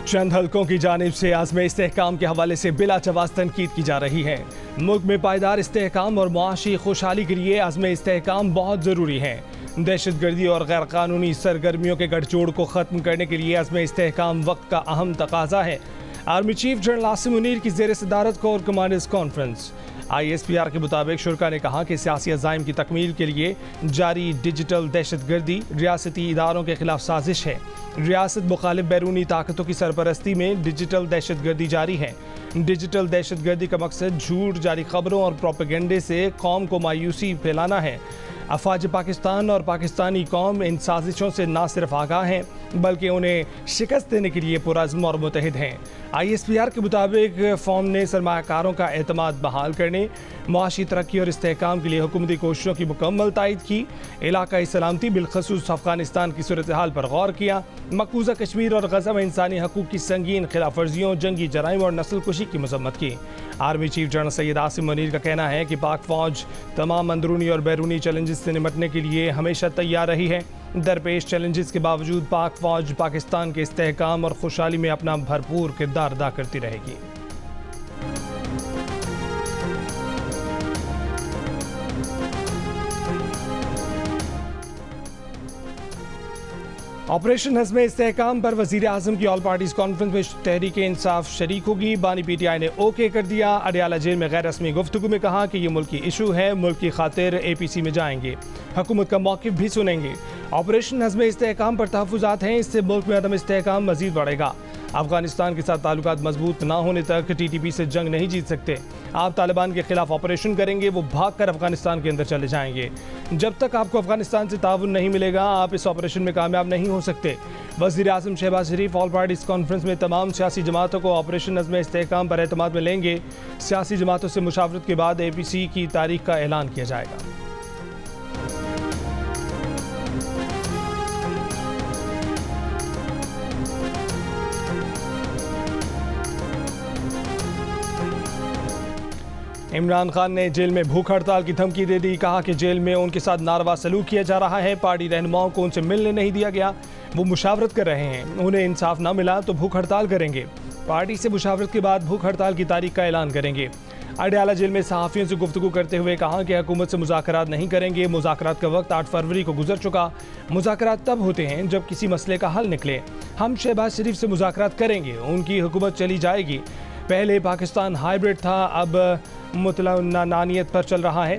चंद हल्कों की जानिब से आज़म इस्तेहकाम के हवाले से बिलाजवाज़ तनकीद की जा रही है। मुल्क में पायदार इस्तेहकाम और मुआशी खुशहाली के लिए आज़म इस्तेहकाम बहुत ज़रूरी है। दहशत गर्दी और गैर कानूनी सरगर्मियों के गठजोड़ को ख़त्म करने के लिए आज़म इस्तेहकाम वक्त का अहम तकाजा है। Army chief general Asim Munir की ज़ेर सदारत कोर कमांडर्स कॉन्फ्रेंस। ISPR के मुताबिक शुरा ने कहा कि सियासी अज़ाइम की तकमील के लिए जारी डिजिटल दहशत गर्दी रियासती इदारों के खिलाफ साजिश है। रियासत मुखालिफ बैरूनी ताकतों की सरपरस्ती में डिजिटल दहशत गर्दी जारी है। डिजिटल दहशत गर्दी का मकसद झूठ, जारी खबरों और प्रोपेगेंडे से कौम को मायूसी फैलाना है। अफवाज पाकिस्तान और पाकिस्तानी कौम इन साजिशों से न सिर्फ आगाह हैं बल्कि उन्हें शिकस्त देने के लिए पुरज़्म और मुतहिद हैं। ISPR के मुताबिक फॉर्म ने सरमायाकारों का एतमाद बहाल करने, मुआशी तरक्की और इस्तेहकाम के लिए हुकूमती कोशिशों की मुकम्मल तायद की, इलाकाई सलामती बिलखसूस अफगानिस्तान की सूरत हाल पर गौर किया, मकबूजा कश्मीर और गज़ा में इंसानी हकूक़ की संगीन खिलाफ वर्जियों, जंगी जराइम और नस्ल कुशी की मजम्मत की। Army chief general Syed Asim Munir का कहना है कि पाक फौज तमाम अंदरूनी और बैरूनी चैलेंजेस से निपटने के लिए हमेशा तैयार रही है। दरपेश चैलेंजेस के बावजूद पाक फौज पाकिस्तान के इस्तेहकाम और खुशहाली में अपना भरपूर किरदार अदा करती रहेगी। ऑपरेशन हज़्म इस्तेहकाम पर वज़ीर आज़म की ऑल पार्टीज़ कॉन्फ्रेंस में तहरीक इंसाफ शरीक होगी। बानी PTI ने ओके कर दिया। अडियाला जेल में गैर रस्मी गुफ्तगू में कहा कि ये मुल्की इशू है, मुल्क की खातिर APC में जाएंगे, हुकूमत का मौक़िफ़ भी सुनेंगे। ऑपरेशन हज़्म इस्तेहकाम पर तहफ़्फ़ुज़ात हैं, इससे मुल्क में अदम इस्तेहकाम मज़ीद बढ़ेगा। अफगानिस्तान के साथ ताल्लुकात मजबूत ना होने तक TTP से जंग नहीं जीत सकते। आप तालिबान के खिलाफ ऑपरेशन करेंगे, वो भाग कर अफगानिस्तान के अंदर चले जाएंगे। जब तक आपको अफगानिस्तान से ताउन नहीं मिलेगा, आप इस ऑपरेशन में कामयाब नहीं हो सकते। वज़ीर आज़म शहबाज शरीफ ऑल पार्टीज़ कॉन्फ्रेंस में तमाम सियासी जमातों को ऑपरेशन हज़्म इस्तेहकाम पर एतमाद में लेंगे। सियासी जमातों से मुशावरत के बाद APC की तारीख का ऐलान किया जाएगा। इमरान खान ने जेल में भूख हड़ताल की धमकी दे दी। कहा कि जेल में उनके साथ नारवा सलूक किया जा रहा है। पार्टी रहनुमाओं को उनसे मिलने नहीं दिया गया, वो मुशावरत कर रहे हैं। उन्हें इंसाफ ना मिला तो भूख हड़ताल करेंगे। पार्टी से मुशावरत के बाद भूख हड़ताल की तारीख का ऐलान करेंगे। अडियाला जेल में सहाफ़ियों से गुफ्तगू करते हुए कहा कि हुकूमत से मुज़ाकरात नहीं करेंगे। मुज़ाकरात का वक्त 8 फरवरी को गुजर चुका। मुज़ाकरात तब होते हैं जब किसी मसले का हल निकले। हम शहबाज शरीफ से मुज़ाकरात करेंगे, उनकी हुकूमत चली जाएगी। पहले पाकिस्तान हाइब्रिड था, अब मुतलनानियत पर चल रहा है।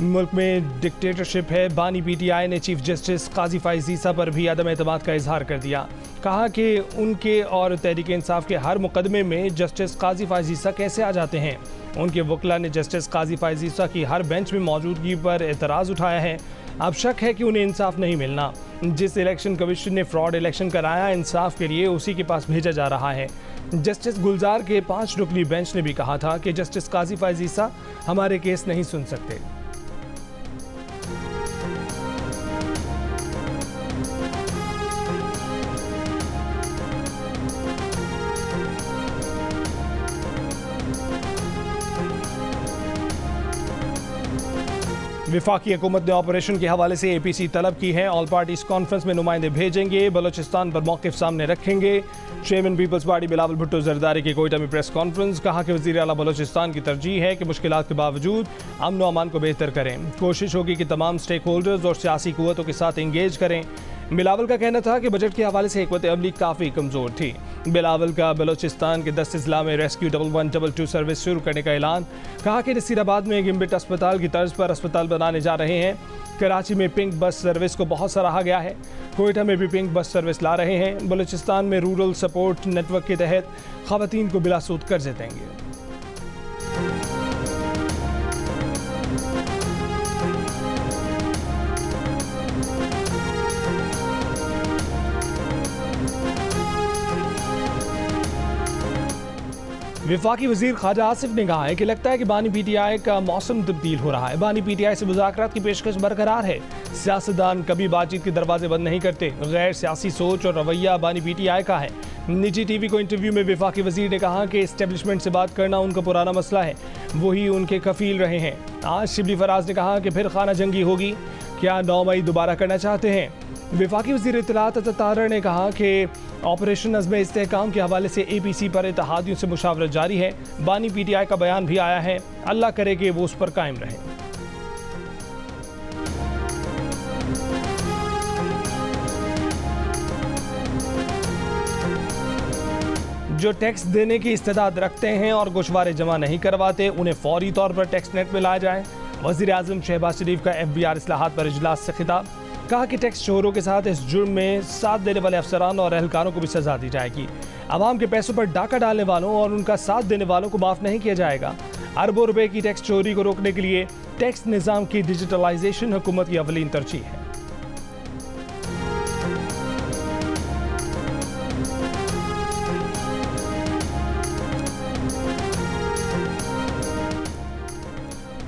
मुल्क में डिक्टेटरशिप है। बानी PTI ने चीफ जस्टिस काजी फ़ाइज़ ईसा पर भी अदम एतमाद का इजहार कर दिया। कहा कि उनके और तहरीक इंसाफ के हर मुकदमे में जस्टिस काजी फ़ाइज़ ईसा कैसे आ जाते हैं। उनके वकला ने जस्टिस काजी फ़ाइज़ ईसा की हर बेंच में मौजूदगी पर एतराज़ उठाया है। अब शक है कि उन्हें इंसाफ नहीं मिलना। जिस इलेक्शन कमीशन ने फ्रॉड इलेक्शन कराया, इंसाफ के लिए उसी के पास भेजा जा रहा है। जस्टिस गुलजार के 5 रुकनी बेंच ने भी कहा था कि जस्टिस काजी फ़ाइज़ ईसा हमारे केस नहीं सुन सकते। वफाकी हुकूमत ने ऑपरेशन के हवाले से APC तलब की है। ऑल पार्टीज़ कॉन्फ्रेंस में नुमाइंदे भेजेंगे, बलोचिस्तान पर मौक़िफ़ सामने रखेंगे। चेयरमैन पीपल्स पार्टी बिलावल भुट्टो जरदारी की कोयटा में प्रेस कॉन्फ्रेंस। कहा कि वज़ीर आला बलोचिस्तान की तरजीह है कि मुश्किलात के बावजूद अमन व अमान को बेहतर करें। कोशिश होगी कि तमाम स्टेक होल्डर्स और सियासी क़ुव्वतों के साथ इंगेज करें। बिलावल का कहना था कि बजट के हवाले से हिकमत अमली काफ़ी कमज़ोर थी। बिलावल का बलोचिस्तान के 10 अजला में रेस्क्यू 1122 सर्विस शुरू करने का ऐलान। कहा कि नसीराबाद में गिम्बिट अस्पताल की तर्ज पर अस्पताल बनाने जा रहे हैं। कराची में पिंक बस सर्विस को बहुत सराहा गया है। कोयटा में भी पिंक बस सर्विस ला रहे हैं। बलोचिस्तान में रूरल सपोर्ट नेटवर्क के तहत ख़वातीन को बिलासूद कर्जे देंगे। वफाकी वज़ीर ख्वाजा आसिफ ने कहा है कि लगता है कि बानी PTI का मौसम तब्दील हो रहा है। बानी PTI से मुज़ाकरात की पेशकश बरकरार है। सियासतदान कभी बातचीत के दरवाजे बंद नहीं करते। गैर सियासी सोच और रवैया बानी PTI का है। निजी TV को इंटरव्यू में वफाकी वज़ीर ने कहा कि इस्टेब्लिशमेंट से बात करना उनका पुराना मसला है, वही उनके कफ़ील रहे हैं। आज शिबली फराज ने कहा कि फिर खाना जंगी होगी, क्या 9 मई दोबारा करना चाहते हैं। वफाकी वज़ीर इत्तलात तारर ने कहा कि ऑपरेशन अज़्म इस्तेहकाम के हवाले से APC पर इत्तेहादियों से मुशावरत जारी है। बानी PTI का बयान भी आया है, अल्लाह करे कि वो उस पर कायम रहे। जो टैक्स देने की इस्तेदाद रखते हैं और गोशवारे जमा नहीं करवाते, उन्हें फौरी तौर पर टैक्स नेट में लाया जाए। वज़ीर आज़म शहबाज शरीफ का FBR इस्लाहात पर इजलास से खिताब। कहा कि टैक्स चोरों के साथ इस जुर्म में साथ देने वाले अफसरान और एहलकारों को भी सजा दी जाएगी। आवाम के पैसों पर डाका डालने वालों और उनका साथ देने वालों को माफ़ नहीं किया जाएगा। अरबों रुपए की टैक्स चोरी को रोकने के लिए टैक्स निज़ाम की डिजिटलाइजेशन हुकूमत की अवलीन तरजीह है।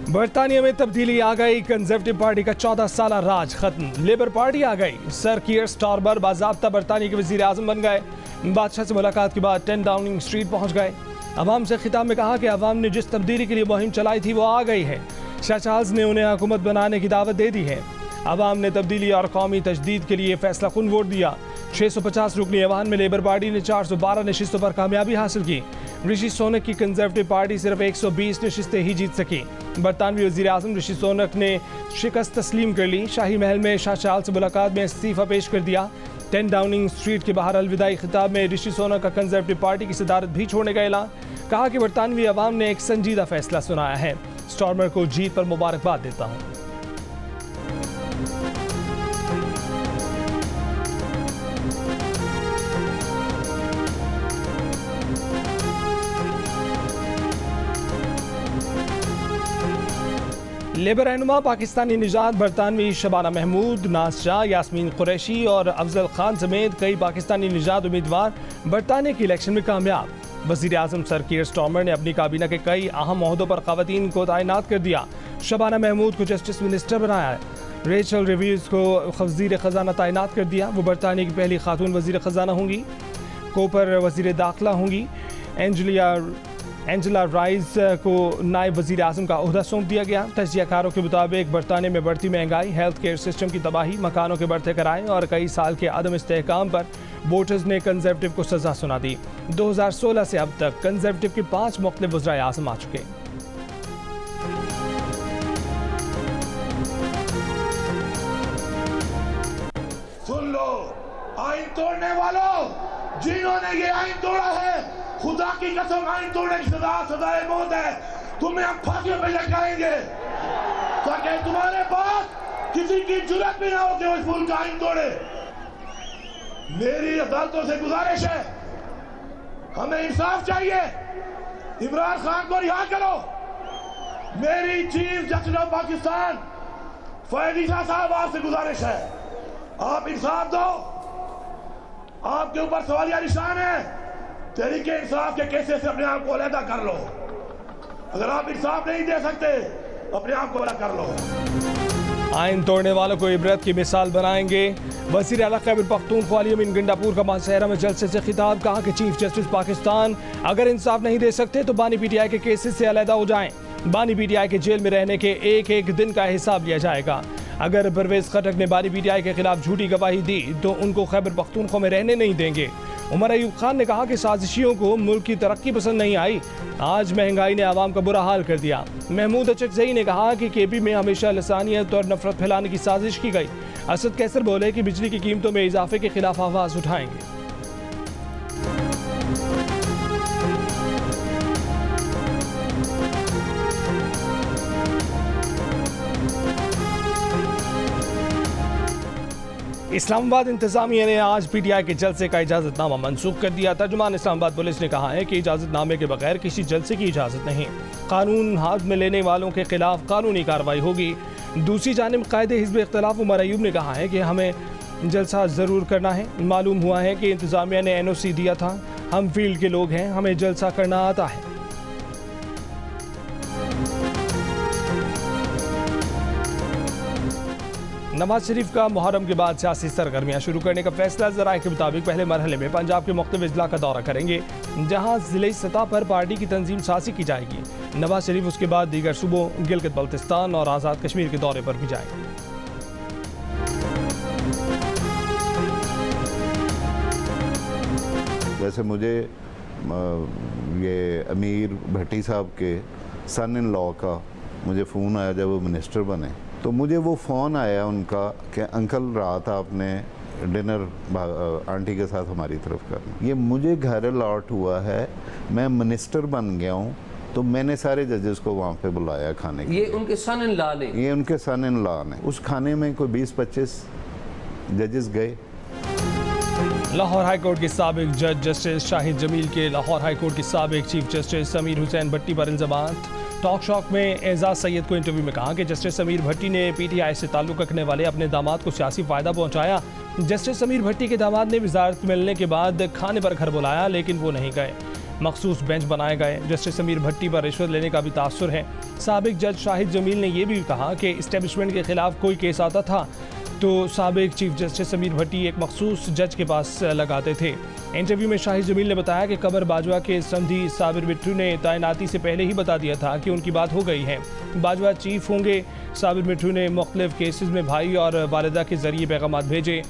बरतानिया में तब्दीली आ गई। कंजर्वेटिव पार्टी का 14 साल राज खत्म। लेबर पार्टी आ गई। सर कीयर स्टारमर बाज़ाब्ता बरतानिया के वज़ीर आज़म बन गए। बादशाह से मुलाकात के बाद 10 डाउनिंग स्ट्रीट पहुंच गए। अवाम से खिताब में कहा कि अवाम ने जिस तब्दीली के लिए मुहिम चलाई थी वो आ गई है। शाह चार्ल्स ने उन्हें हुकूमत बनाने की दावत दे दी है। अवाम ने तब्दीली और कौमी तजदीद के लिए फैसला कुन वोट दिया। 650 रुकनी ऐवान में लेबर पार्टी ने 412 नशिस्तों पर कामयाबी हासिल की। ऋषि सोनक की कंजर्वेटिव पार्टी सिर्फ 120 नशिस्तें ही जीत सकी। बरतानवी वज़ीर आज़म ऋषि सोनक ने शिकस्त तस्लीम कर ली। शाही महल में शाह चार्ल्स से मुलाकात में इस्तीफ़ा पेश कर दिया। 10 डाउनिंग स्ट्रीट के बाहर अलविदाई खिताब में ऋषि सोनक का कंजर्वेटिव पार्टी की सदारत भी छोड़ने का ऐलान। कहा कि बरतानवी अवाम ने एक संजीदा फैसला सुनाया है। स्टारमर को जीत पर मुबारकबाद देता हूँ। लेबर रहनुमा पाकिस्तानी निजात बरतानवी शबाना महमूद, नाज शाह, यास्मीन कुरैशी और अफजल खान समेत कई पाकिस्तानी निजात उम्मीदवार बरतानिया की इलेक्शन में कामयाब। वज़ीर आज़म सर कीयर स्टारमर ने अपनी काबीना के कई अहम ओहदों पर ख़वातीन को तैनात कर दिया। शबाना महमूद को जस्टिस मिनिस्टर बनाया है। रेचल रिव्यूज़ को वज़ीर ख़जाना तैनात कर दिया। वो बरतानिया की पहली खातून वज़ीर ख़जाना होंगी। कोपर वज़ीर दाखिला होंगी। एंजेला राइस को नायब वज़ीर आज़म का ओहदा सौंप दिया गया। तजियाकारों के मुताबिक बरतानिया में बढ़ती महंगाई, हेल्थ केयर सिस्टम की तबाही, मकानों के बढ़ते किराए और कई साल के अदम इस्तेहकाम पर वोटर्स ने कंजर्वेटिव को सजा सुना दी। 2016 से अब तक कंजर्वेटिव के 5 मुख्तलिफ वज़ीर आज़म आ चुके। सुन लो, आइन तोड़ने वालों, जिन्होंने ये आइन तोड़ा है, खुदा की कसम आइन तोड़ने की सजाए मौत है। तुम्हें हम फांसियों पे लटकाएंगे ताकि तुम्हारे पास किसी की जुर्रत भी ना हो कि वो इस मुल्क का आइन तोड़े। मेरी अदालतों से गुजारिश है, हमें इंसाफ चाहिए। इमरान खान को रिहा करो। मेरी chief justice of Pakistan Faez Isa साहब आपसे गुजारिश है, आप इंसाफ दो। आपके ऊपर सवालिया निशान है। तहरीके इंसाफ के केसेस से अपने आप को अलहदा कर लो। अगर आप इंसाफ नहीं दे सकते, अपने आप को अलग कर लो। आइन तोड़ने वालों को इबरत की मिसाल बनाएंगे। वज़ीर आला खैबर पख्तूनख्वा अली अमीन गंडापुर का माहशहरा में जलसे से खिताब। कहा कि चीफ जस्टिस पाकिस्तान अगर इंसाफ नहीं दे सकते तो बानी PTI के केसेस से अलहदा हो जाएं। बानी PTI के जेल में रहने के एक एक दिन का हिसाब लिया जाएगा। अगर परवेज खटक ने बानी PTI के खिलाफ झूठी गवाही दी तो उनको खैबर पख्तूनख्वा में रहने नहीं देंगे। उमर अयूब खान ने कहा कि साजिशियों को मुल्क की तरक्की पसंद नहीं आई। आज महंगाई ने आवाम का बुरा हाल कर दिया। महमूद अचकजई ने कहा कि KP में हमेशा लसानियत और नफरत फैलाने की साजिश की गई। असद कैसर बोले कि बिजली की कीमतों में इजाफे के खिलाफ आवाज उठाएंगे। इस्लामाबाद इंतजामिया ने आज PTI के जलसे का इजाज़तनामा मनसूख कर दिया। तर्जुमान इस्लामाबाद पुलिस ने कहा है कि इजाज़तनामे के बगैर किसी जलसे की इजाज़त नहीं। कानून हाथ में लेने वालों के खिलाफ कानूनी कार्रवाई होगी। दूसरी जानिब कायदे हिज़्ब इख्तिलाफ उमर अयूब ने कहा है कि हमें जलसा ज़रूर करना है। मालूम हुआ है कि इंतजामिया ने NOC दिया था। हम फील्ड के लोग हैं, हमें जलसा करना आता है। नवाज शरीफ का मुहर्रम के बाद सियासी सरगर्मियां शुरू करने का फैसला। ज़राए के मुताबिक पहले मरहले में पंजाब के मुख्तलिफ अजला का दौरा करेंगे, जहां ज़िले सतह पर पार्टी की तंजीम साजी की जाएगी। नवाज शरीफ उसके बाद दीगर सूबों गिलगित बल्तिस्तान और आज़ाद कश्मीर के दौरे पर भी जाएंगे। वैसे मुझे ये अमीर भट्टी साहब के सन इन लॉ का मुझे फ़ोन आया जब वो मिनिस्टर बने, तो मुझे वो फ़ोन आया उनका कि अंकल रात आपने डिनर आंटी के साथ हमारी तरफ करना। ये मुझे घर अलॉट हुआ है, मैं मिनिस्टर बन गया हूँ, तो मैंने सारे जजेस को वहाँ पे बुलाया खाने के। ये उनके सन इन लॉ ने? ये उनके सन इन लॉ ने। उस खाने में कोई 20-25 जजेस गए। लाहौर हाई कोर्ट के साबिक जज जस्टिस शाहिद जमील के लाहौर हाई कोर्ट के साबिक चीफ जस्टिस समीर हुसैन भट्टी पर इल्जामात। टॉक शॉक में एजाज सैयद को इंटरव्यू में कहा कि जस्टिस समीर भट्टी ने पीटीआई से ताल्लुक रखने वाले अपने दामाद को सियासी फ़ायदा पहुंचाया। जस्टिस समीर भट्टी के दामाद ने वजारत मिलने के बाद खाने पर घर बुलाया, लेकिन वो नहीं गए। मखसूस बेंच बनाए गए। जस्टिस समीर भट्टी पर रिश्वत लेने का भी तासुर है। साबिक जज शाहिद जमील ने यह भी कहा कि इस्टेब्लिशमेंट के खिलाफ कोई केस आता था तो साबिक चीफ जस्टिस समीर भट्टी एक मखसूस जज के पास लगाते थे। इंटरव्यू में शाहिद जमील ने बताया कि कमर बाजवा के समधी साबिर मिट्ठू ने तैनाती से पहले ही बता दिया था कि उनकी बात हो गई है, बाजवा चीफ होंगे। साबिर मिट्ठू ने मुख्तलिफ केसेस में भाई और वालिदा के जरिए पैगाम भेजे।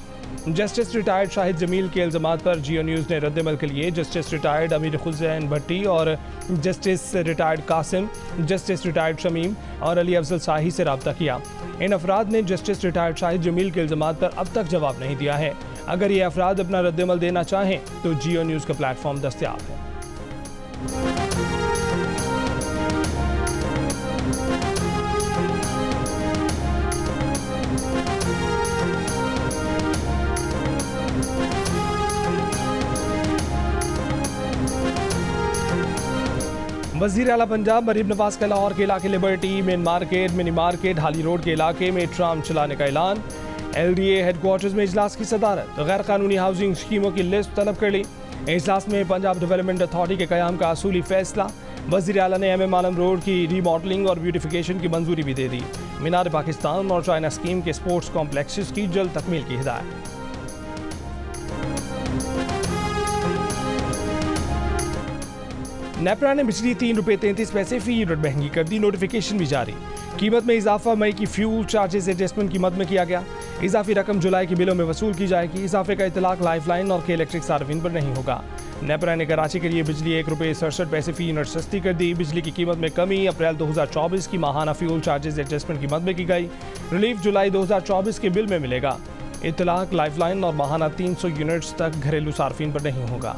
जस्टिस रिटायर्ड शाहिद जमील के इल्ज़ामात पर जियो न्यूज़ ने रद्द-ए-अमल के लिए जस्टिस रिटायर्ड अमीर हुसैन भट्टी और justice retired Qasim, justice retired Shamim और अली अफजल शाही से रब्ता किया। इन अफराद ने जस्टिस रिटायर्ड शाहिद जमील के इल्ज़ामात पर अब तक जवाब नहीं दिया है। अगर ये अफराद अपना रद्द-ए-अमल देना चाहें तो जियो न्यूज़ का प्लेटफॉर्म दस्तयाब है। वज़ीर आला पंजाब मरीम नवाज का लाहौर के इलाके liberty, main market, mini market, हाली रोड के इलाके में ट्राम चलाने का ऐलान। LDA हेडक्वार्टर्स में इजलास की सदारत। गैर कानूनी हाउसिंग स्कीमों की लिस्ट तलब कर ली। इजलास में पंजाब डेवलपमेंट अथॉरिटी के क़याम का असूली फैसला। वज़ीर आला ने MM आलम रोड की रीमॉडलिंग और ब्यूटिफिकेशन की मंजूरी भी दे दी। मीनार पाकिस्तान और चाइना स्कीम के स्पोर्ट्स कॉम्प्लेक्सेस की जल्द तकमील की हिदायत। नेपरा ने बिजली 3 रुपये 33 पैसे फी यूनिट महंगी कर दी। नोटिफिकेशन भी जारी। कीमत में इजाफा मई की फ्यूल चार्जेस एडजस्टमेंट की मद में किया गया। इजाफी रकम जुलाई के बिलों में वसूल की जाएगी। इजाफे का इतलाक लाइफलाइन और के इलेक्ट्रिक सार्फिन पर नहीं होगा। नेपरा ने कराची के लिए बिजली 1 रुपये 67 पैसे फी यूनिट सस्ती कर दी। बिजली की कीमत में कमी अप्रैल 2024 की माहाना फ्यूल चार्जेस एडजस्टमेंट की मद में की गई। रिलीफ जुलाई 2024 के बिल में मिलेगा। इतलाक लाइफलाइन और माहाना 300 यूनिट्स तक घरेलू सार्फिन पर नहीं होगा।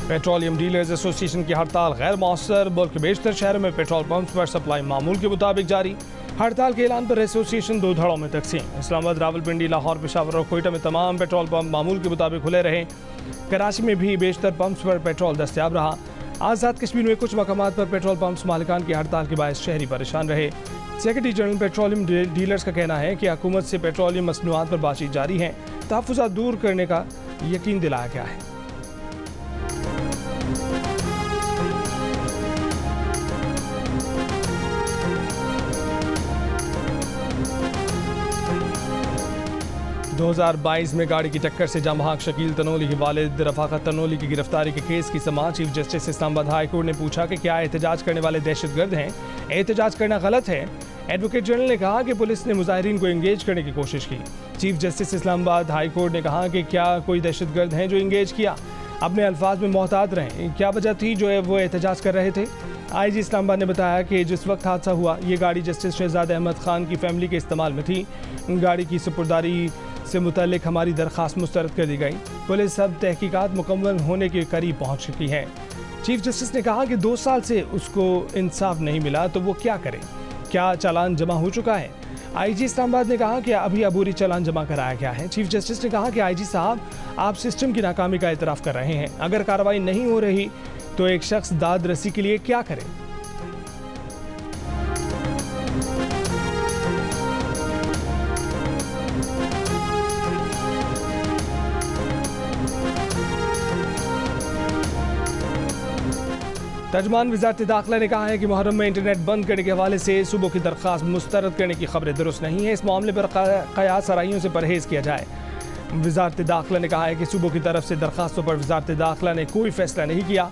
पेट्रोलियम डीलर्स एसोसिएशन की हड़ताल गैर मौसर। मुल्क के बेशतर शहरों में पेट्रोल पंप्स पर सप्लाई मामूल के मुताबिक जारी। हड़ताल के ऐलान पर एसोसिएशन 2 धड़ों में तकसीम। इस्लामाबाद, रावलपिंडी, लाहौर, पेशावर और कोयटा में तमाम पेट्रोल पंप मामूल के मुताबिक खुले रहे। कराची में भी बेशतर पंप्स पर पेट्रोल दस्तयाब रहा। आज़ाद कश्मीर में कुछ मकामात पर पेट्रोल पंप्स मालिकान की हड़ताल के बायस शहरी परेशान रहे। सेक्रेटरी जनरल पेट्रोलियम डीलर्स का कहना है कि हुकूमत से पेट्रोलियम मसनूआत पर बातचीत जारी है। तहफ़्फ़ुज़ात दूर करने का यकीन दिलाया गया है। दो 2022 में गाड़ी की टक्कर से जामहाक शकील तनोली के वालिद रफाकत तनोली की गिरफ्तारी के केस की समाअत chief justice Islamabad high court ने पूछा कि क्या एहतजाज करने वाले दहशतगर्द हैं? एहतजाज करना गलत है। एडवोकेट जनरल ने कहा कि पुलिस ने मुजाहिरीन को इंगेज करने की कोशिश की। Chief justice Islamabad high court ने कहा कि क्या कोई दहशतगर्द हैं जो इंगेज किया? अपने अल्फाज में मोहतात रहें। क्या वजह थी जो वो एहतजाज कर रहे थे? IG इस्लामाबाद ने बताया कि जिस वक्त हादसा हुआ ये गाड़ी जस्टिस शहजाद अहमद खान की फैमिली के इस्तेमाल में थी। गाड़ी की सुपुर्दारी से मुतल्लिक हमारी दरख्वास्त मुस्तरद कर दी गई। पुलिस अब तहकीकात मुकम्मल होने के करीब पहुंच चुकी है। चीफ जस्टिस ने कहा कि 2 साल से उसको इंसाफ नहीं मिला तो वो क्या करे? क्या चालान जमा हो चुका है? IG इस्लामाबाद ने कहा कि अभी अबूरी चालान जमा कराया गया है। चीफ जस्टिस ने कहा कि IG साहब आप सिस्टम की नाकामी का एतराफ़ कर रहे हैं। अगर कार्रवाई नहीं हो रही तो एक शख्स दाद रसी के लिए क्या करे? तर्जमान वज़ारत दाखिला ने कहा है कि मुहर्रम में इंटरनेट बंद करने के हवाले से सूबों की दरख्वास्त मुस्तरद करने की खबरें दुरुस्त नहीं है। इस मामले पर क़यास आराइयों से परहेज़ किया जाए। वज़ारत दाखिला ने कहा है कि सूबों की तरफ से दरख्वास्तों पर वज़ारत दाखिला ने कोई फैसला नहीं किया।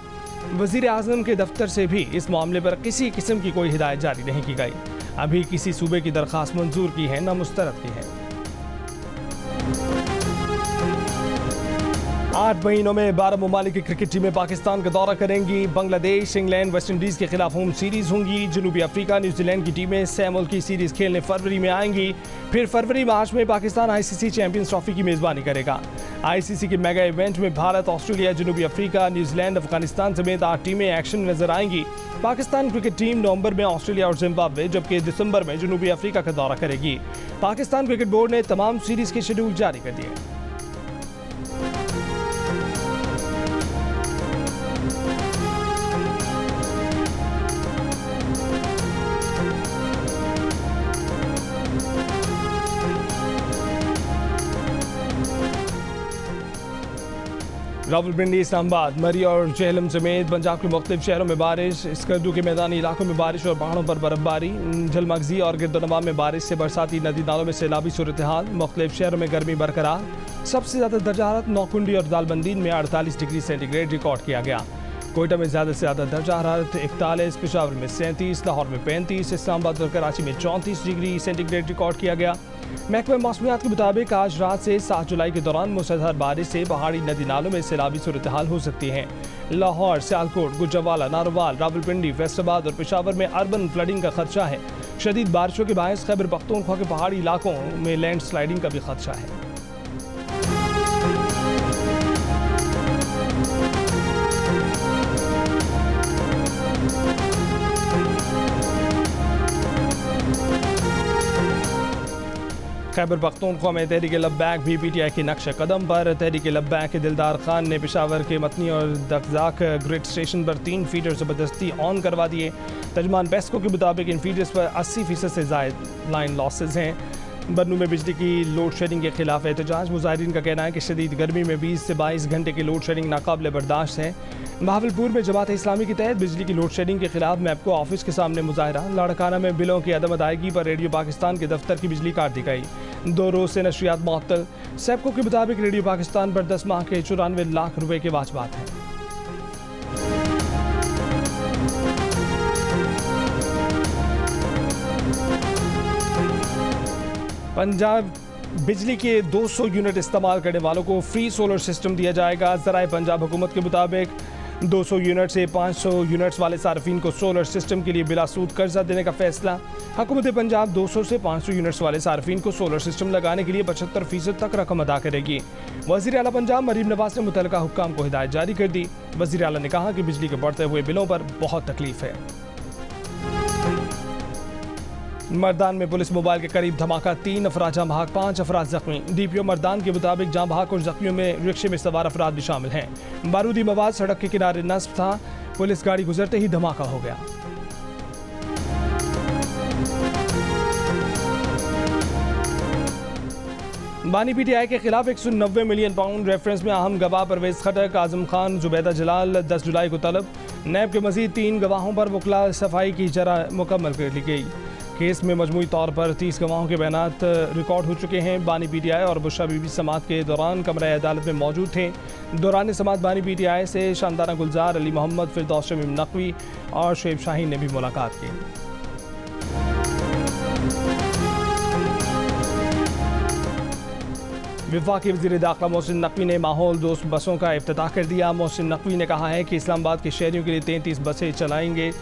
वज़ीर आज़म के दफ्तर से भी इस मामले पर किसी किस्म की कोई हिदायत जारी नहीं की गई। अभी किसी सूबे की दरख्वास्त मंजूर की है न मुस्तरद की है। 8 महीनों में 12 ममालिक की क्रिकेट टीमें पाकिस्तान का दौरा करेंगी। बांग्लादेश, इंग्लैंड, वेस्ट इंडीज़ के खिलाफ होम सीरीज़ होंगी। जनूबी अफ्रीका, न्यूजीलैंड की टीमें सैमुअल की सीरीज़ खेलने फरवरी में आएंगी। फिर फरवरी मार्च में पाकिस्तान ICC चैंपियंस ट्रॉफी की मेज़बानी करेगा। ICC के मेगा इवेंट में भारत, ऑस्ट्रेलिया, जनूबी अफ्रीका, न्यूजीलैंड, अफगानिस्तान समेत 8 टीमें एक्शन में नजर आएंगी। पाकिस्तान क्रिकेट टीम नवंबर में ऑस्ट्रेलिया और जिम्बाब्वे, जबकि दिसंबर में जनूबी अफ्रीका का दौरा करेगी। पाकिस्तान क्रिकेट बोर्ड ने तमाम सीरीज़ के शेड्यूल जारी कर दिए। रावलपिंडी, इस्लामाबाद, मरी और झेलम समेत पंजाब के मुख्तलिफ शहरों में बारिश। स्कर्दू के मैदानी इलाकों में बारिश और पहाड़ों पर बर्फबारी। झलमगजी और गिरदोनवा में बारिश से बरसाती नदी नालों में सैलाबी सूरत हाल। मुख्तलिफ शहरों में गर्मी बरकरार। सबसे ज़्यादा दर्जा हरारत नौकुंडी और दालबंदीन में 48 डिग्री सेंटीग्रेड रिकॉर्ड किया गया। कोयटा में ज़्यादा से ज़्यादा दर्जा हरारत 41, पेशावर में 37, लाहौर में 35, इस्लामाबाद और कराची में 34 डिग्री सेंटीग्रेड रिकॉर्ड किया गया। महकमा मौसमियात के मुताबिक आज रात से 7 जुलाई के दौरान मूसलाधार बारिश से पहाड़ी नदी नालों में सैलाबी सूरत हाल हो सकती है। लाहौर, सियालकोट, गुजरावाला, नारोवाल, रावलपिंडी, फैसलाबाद और पेशावर में अर्बन फ्लडिंग का खदशा है। शदीद बारिशों के बायस खैबर पख्तूनख्वा के पहाड़ी इलाकों में लैंड स्लाइडिंग का भी खदशा है। खैबर पख्तूनख्वा में तहरीक लब्बैक भी PTI के नक्श कदम पर। तहरीक लब्बैक के दिलदार खान ने पेशावर के मतनी और दकजाक ग्रिड स्टेशन पर 3 फीडर ज़बरदस्ती ऑन करवा दिए। तर्जमान पेस्को के मुताबिक इन फीडर्स पर 80% से ज़ायद लाइन लॉसेज हैं। बन्नू में बिजली की लोड शेडिंग के खिलाफ एहतजाज। मुजाहिरीन का कहना है कि शदीद गर्मी में 20 से 22 घंटे की लोड शेडिंग नाकाबिल बर्दाश्त है। बहावलपुर में जमात इस्लामी के तहत बिजली की लोड शेडिंग के खिलाफ मैपको ऑफिस के सामने मुजाहरा। लाड़काना में बिलों की अदम अदायगी पर रेडियो पाकिस्तान के दफ्तर की बिजली काट दी गई। 2 रोज से नशरियात मुअत्तल। सेपको के मुताबिक रेडियो पाकिस्तान पर 10 माह के 94 लाख रुपए के वाजबात हैं। पंजाब बिजली के 200 यूनिट इस्तेमाल करने वालों को फ्री सोलर सिस्टम दिया जाएगा। ज़राए पंजाब हुकूमत के मुताबिक 200 यूनिट से 500 यूनिट्स वाले सार्फिन को सोलर सिस्टम के लिए बिला सूद कर्जा देने का फैसला। हुकूमत पंजाब 200 से 500 यूनिट्स वाले सार्फिन को सोलर सिस्टम लगाने के लिए 75% तक रकम अदा करेगी। वज़ीर आला पंजाब मरीम नवाज ने मुतल्लिका हुक्काम को हिदायत जारी कर दी। वज़ीर आला ने कहा कि बिजली के बढ़ते हुए बिलों पर बहुत तकलीफ है। मर्दान में पुलिस मोबाइल के करीब धमाका, 3 अफराद जाँ बहक, 5 अफराद जख्मी। DPO मर्दान के मुताबिक जाँ बहक और जख्मियों में रिक्शे में सवार अफराद भी शामिल हैं। बारूदी मवाद सड़क के किनारे नस्ब था। पुलिस गाड़ी गुजरते ही धमाका हो गया। बानी PTI के खिलाफ 190 मिलियन पाउंड रेफरेंस में अहम गवाह परवेज खटक, आजम खान, जुबैदा जलाल 10 जुलाई को तलब। नैब के मजीद 3 गवाहों पर वकला सफाई की जरा मुकम्मल कर ली गई। केस में मजमूई तौर पर 30 गवाहों के बयानात रिकॉर्ड हो चुके हैं। बानी PTI और बुशरा बीबी समात के दौरान कमरा अदालत में मौजूद थे। दौरान समात बानी PTI से शानदाना गुलजार, अली मोहम्मद, फिरदौस शमीम नकवी और शुएब शाहीन ने भी मुलाकात की। वफाकी वज़ीर दाखिला मोहसिन नकवी ने माहौल दोस्त बसों का इफ्तिताह कर दिया। मोहसिन नकवी ने कहा है कि इस्लामाबाद के शहरियों के लिए 33 बसें चलाएंगे।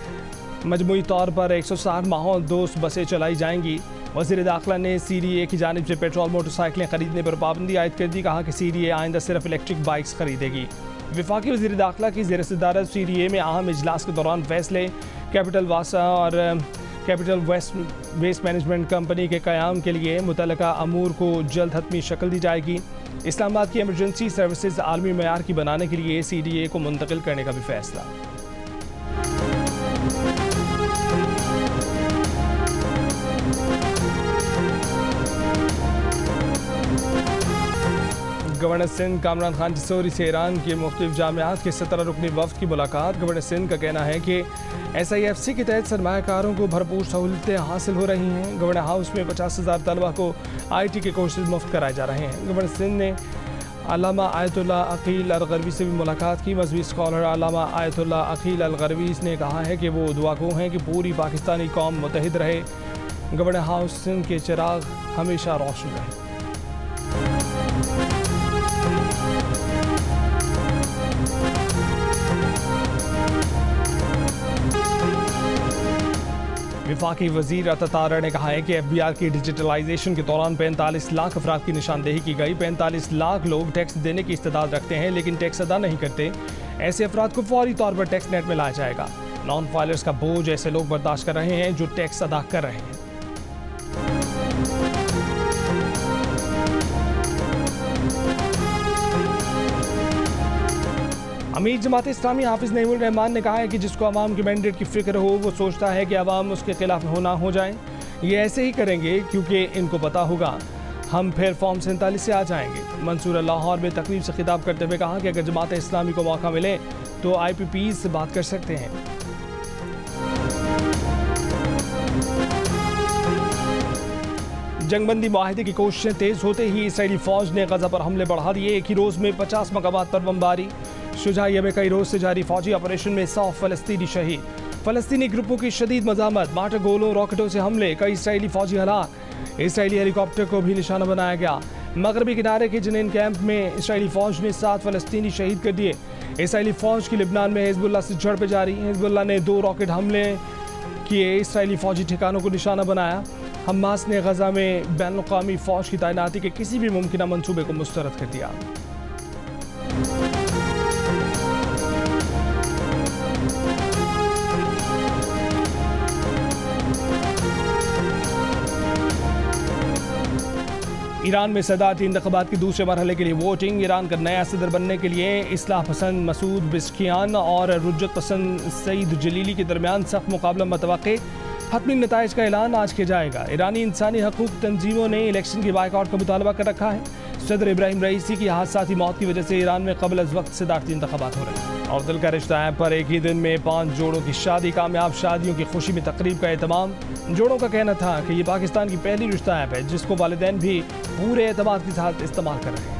मजमूई तौर पर 160 माहौल दोस्त बसें चलाई जाएंगी। वज़ीर दाखिला ने CDA की जानिब से पेट्रोल मोटरसाइकिलें खरीदने पर पाबंदी आयद कर दी। कहा कि CDA आइंदा सिर्फ इलेक्ट्रिक बाइक्स खरीदेगी। वफाकी वज़ीर दाखिला की ज़ेर सदारत CDA में अहम इजलास के दौरान फैसले। कैपिटल वासा और कैपिटल वेस्ट मैनेजमेंट कंपनी के क़याम के लिए मुतल्लिका अमूर को जल्द हतमी शक्ल दी जाएगी। इस्लामाबाद की एमरजेंसी सर्विसेज आलमी मयार की बनाने के लिए CDA को मुंतकिल करने का भी फैसला। गवर्नर सिंध कामरान खान जसौरी से ईरान के मुख्तलिफ जामियात के 17 रुकनी वफ्द की मुलाकात। गवर्नर सिंध का कहना है कि SIFC के तहत सरमायाकारों को भरपूर सहूलतें हासिल हो रही हैं। गवर्नर हाउस में 50,000 तलबा को IT के कोर्सेज मुफ्त कराए जा रहे हैं। गवर्नर सिंध ने अल्लामा आयतुल्लाह अकील अल-गरवी से भी मुलाकात की। मजहबी स्कॉलर अल्लामा आयतुल्लाह अकील अल-गरवी ने कहा है कि वो दुआगो हैं कि पूरी पाकिस्तानी कौम मुत्तहिद रहे। गवर्नर हाउस के चिराग हमेशा रोशन रहे। वफाकी वजीर अतातारा ने कहा है कि FBI की डिजिटलाइजेशन के दौरान 45 लाख अफराद की निशानदेही की गई। 45 लाख लोग टैक्स देने की इस्तेदाद रखते हैं लेकिन टैक्स अदा नहीं करते। ऐसे अफराद को फौरी तौर पर टैक्स नेट में लाया जाएगा। नॉन फाइलर्स का बोझ ऐसे लोग बर्दाश्त कर रहे हैं जो टैक्स अदा कर रहे हैं। अमीर जमात इस्लामी हाफिज नईमुर रहमान ने कहा है कि जिसको अवाम के मैंडेट की फिक्र हो वो सोचता है कि अवाम उसके खिलाफ होना हो जाए। ये ऐसे ही करेंगे क्योंकि इनको पता होगा हम फिर फॉर्म 47 से आ जाएंगे। मंसूर लाहौर में तकरीब से खिताब करते हुए कहा कि अगर जमात इस्लामी को मौका मिले तो IPPs से बात कर सकते हैं। जंगबंदी मुआहदे की कोशिशें तेज होते ही इसराइली फौज ने गजा पर हमले बढ़ा दिए। एक ही रोज में 50 मकामात पर बमबारी। शुजाइया में कई रोज से जारी फौजी ऑपरेशन में 100 फलस्तीनी शहीद। फलस्तीनी ग्रुपों की शदीद मजामत। मार्टर गोलों रॉकेटों से हमले, कई इसराइली फौजी हलाक। इसराइली हेलीकॉप्टर को भी निशाना बनाया गया। मगरबी किनारे के जनीन कैंप में इसराइली फौज ने 7 फलस्तीनी शहीद कर दिए। इसराइली फौज की लिबनान में हिजबुल्लाह से झड़पें जारी। हिजबुल्लाह ने 2 रॉकेट हमले किए, इसराइली फौजी ठिकानों को निशाना बनाया। हमास ने गजा में बैनुल-अक़वामी फौज की तैनाती के किसी भी मुमकिन मंसूबे को मुस्तरद कर दिया। ईरान में सदारती इंतखाबात के दूसरे मरहले के लिए वोटिंग। ईरान का नया सदर बनने के लिए इस्लाह पसंद मसूद पेज़ेश्कियान और रुज्जत पसंद सईद जलीली के दरमियान सख्त मुकाबला मतवक्के। हतमी नताइज का ऐलान आज किया जाएगा। ईरानी इंसानी हकूक तंजीमों ने इलेक्शन के बायकॉट का मुतालबा कर रखा है। सदर इब्राहिम रईसी की हादसाती मौत की वजह से ईरान में कबल अज़ वक्त सदारती इंतखाबात हो रहे हैं। और दिल का रिश्ता ऐप पर एक ही दिन में 5 जोड़ों की शादी। कामयाब शादियों की खुशी में तकरीब का एहतमाम। जोड़ों का कहना था कि ये पाकिस्तान की पहली रिश्ता ऐप है जिसको वालिदैन भी पूरे एतमाद के साथ इस्तेमाल कर रहे हैं।